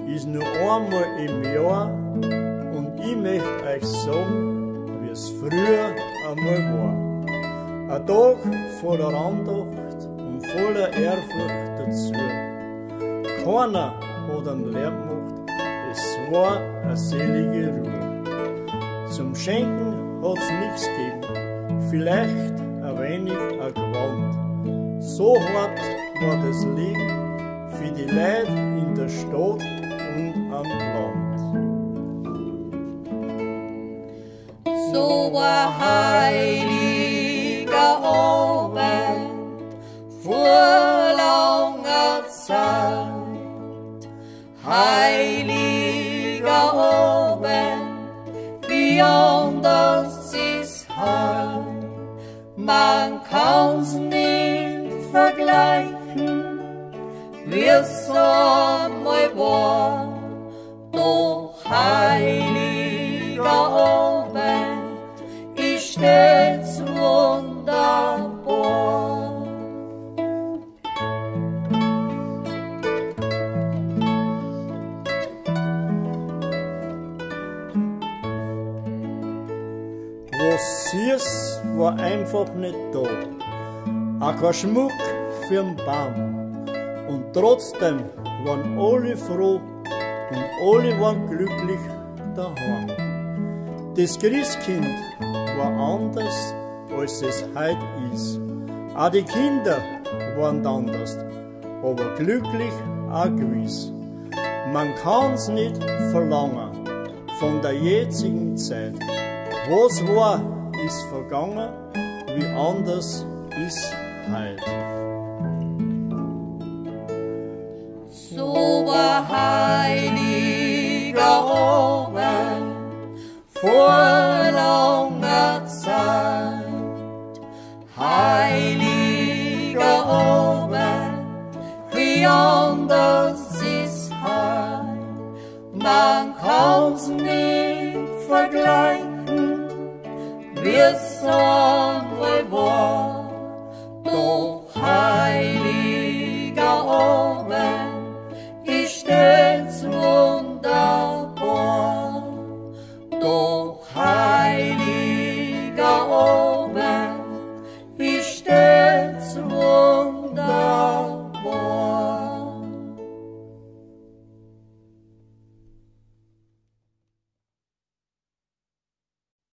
ist nur einmal im Jahr und ich möchte euch sagen, wie es früher einmal war. Ein Tag voller Andacht und voller Ehrfurcht dazu. Keiner hat einen Lärm gemacht, es war eine selige Ruhe. Zum Schenken hat's nichts gegeben, vielleicht ein wenig ein Gewand. So hart war das Leben für die Leute in der Stadt und am Land. So war heiliger Abend vor langer Zeit. Heiliger Abend, wie anders ist heut. Man kann's nicht vergleichen, wie es einmal war. Doch heiliger Abend ist stets wunderbar. Was süß war einfach nicht da, auch kein Schmuck für'n Baum. Und trotzdem waren alle froh und alle waren glücklich daheim. Das Christkind war anders, als es heut ist. Auch die Kinder waren anders, aber glücklich auch gewiss. Man kann's nicht verlangen von der jetzigen Zeit. Was war, ist vergangen, wie anders ist heut. So war heiliger Abend vor langer Zeit. Heiliger Abend, wie anders ist heut. Man kann's nicht vergleichen, wie es einmal war. Doch heiliger Abend